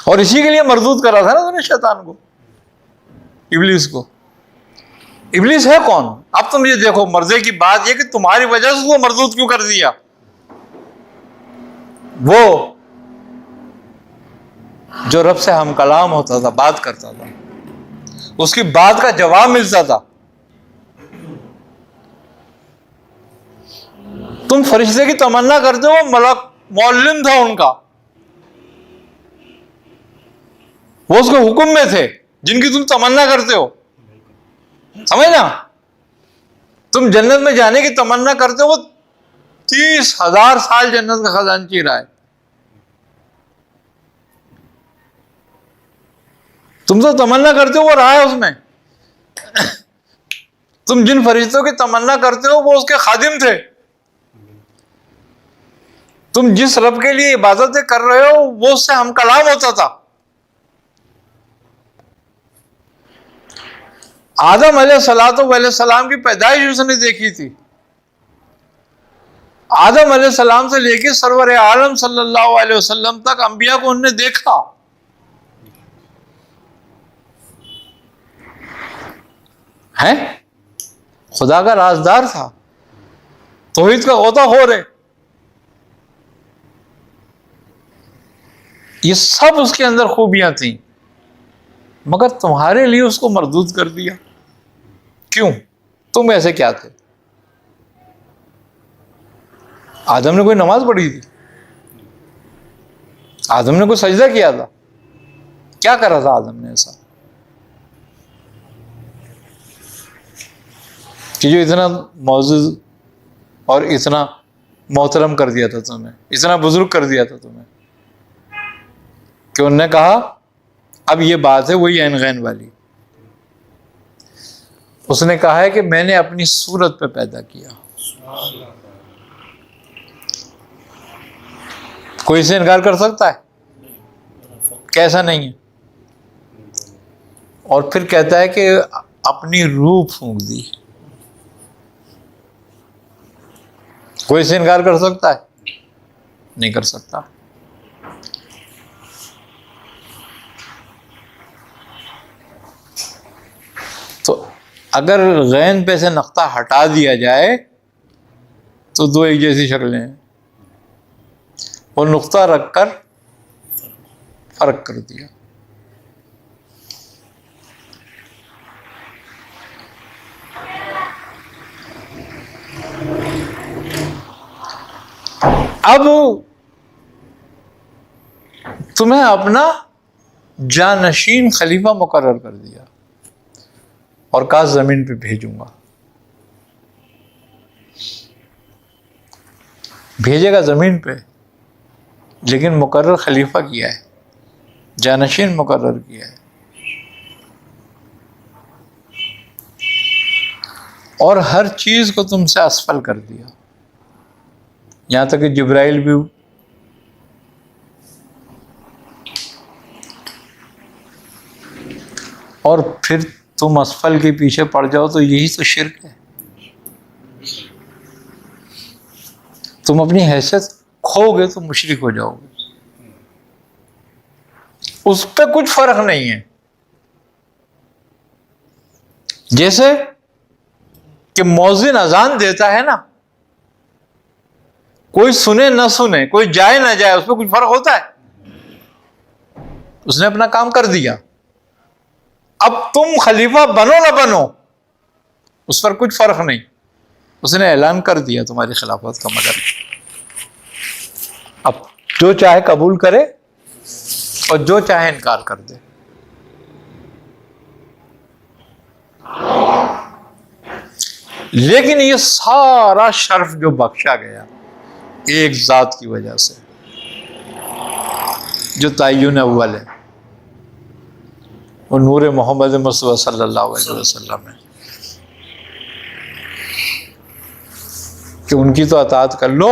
اور اسی کے لیے مردود کرا تھا نا انہوں نے شیطان کو، ابلیس کو۔ ابلیس ہے کون؟ اب تم یہ دیکھو، مرضے کی بات یہ کہ تمہاری وجہ سے اس کو مردود کیوں کر دیا؟ وہ جو رب سے ہم کلام ہوتا تھا، بات کرتا تھا، اس کی بات کا جواب ملتا تھا۔ تم فرشتے کی تمنا کرتے ہو، ملک معلم تھا ان کا، وہ اس کے حکم میں تھے جن کی تم تمنا کرتے ہو، سمجھنا؟ تم جنت میں جانے کی تمنا کرتے ہو، 30,000 سال جنت کا خزانچی رہا ہے، تم تو تمنا کرتے ہو وہ رہا ہے اس میں۔ تم جن فرشتوں کی تمنا کرتے ہو وہ اس کے خادم تھے، تم جس رب کے لیے عبادتیں کر رہے ہو وہ اس سے ہم کلام ہوتا تھا۔ آدم علیہ السلام کی پیدائش اس نے دیکھی تھی، آدم علیہ السلام سے لے کے سرور عالم صلی اللہ علیہ وسلم تک انبیاء کو انہوں نے دیکھا۔ ہے خدا کا رازدار تھا، توحید کا غوطہ خور ہے، یہ سب اس کے اندر خوبیاں تھیں، مگر تمہارے لیے اس کو مردود کر دیا۔ کیوں؟ تم ایسے کیا تھے؟ آدم نے کوئی نماز پڑھی تھی؟ آدم نے کوئی سجدہ کیا تھا؟ کیا کرا تھا آدم نے ایسا کہ جو اتنا معزز اور اتنا محترم کر دیا تھا تمہیں، اتنا بزرگ کر دیا تھا تمہیں، کہ انہوں نے کہا اب یہ بات ہے وہی عین غین والی، اس نے کہا ہے کہ میں نے اپنی صورت پہ پیدا کیا۔ کوئی اسے انکار کر سکتا ہے؟ کیسا نہیں ہے؟ اور پھر کہتا ہے کہ اپنی روح پھونک دی۔ کوئی اسے انکار کر سکتا ہے؟ نہیں کر سکتا۔ تو اگر غین پہ سے نقطہ ہٹا دیا جائے تو دو ایک جیسی شکلیں ہیں، وہ نقطہ رکھ کر فرق کر دیا۔ اب تمہیں اپنا جانشین خلیفہ مقرر کر دیا اور کہا زمین پہ بھیجوں گا۔ بھیجے گا زمین پہ، لیکن مقرر خلیفہ کیا ہے، جانشین مقرر کیا ہے، اور ہر چیز کو تم سے اسفل کر دیا، یہاں تک کہ جبرائیل بھی اور پھر تم اسفل کے پیچھے پڑ جاؤ تو یہی تو شرک ہے۔ تم اپنی حیثیت کھو گے تو مشرک ہو جاؤ گے، اس پہ کچھ فرق نہیں ہے۔ جیسے کہ مؤذن اذان دیتا ہے نا، کوئی سنے نہ سنے، کوئی جائے نہ جائے، اس پہ کچھ فرق ہوتا ہے؟ اس نے اپنا کام کر دیا۔ اب تم خلیفہ بنو نہ بنو اس پر کچھ فرق نہیں، اس نے اعلان کر دیا تمہاری خلافت کا مگر۔ اب جو چاہے قبول کرے اور جو چاہے انکار کر دے۔ لیکن یہ سارا شرف جو بخشا گیا ایک ذات کی وجہ سے، جو تعین اول ہے، وہ نور محمد مصطفیٰ صلی اللہ علیہ وسلم ہے، کہ ان کی تو اطاعت کر لو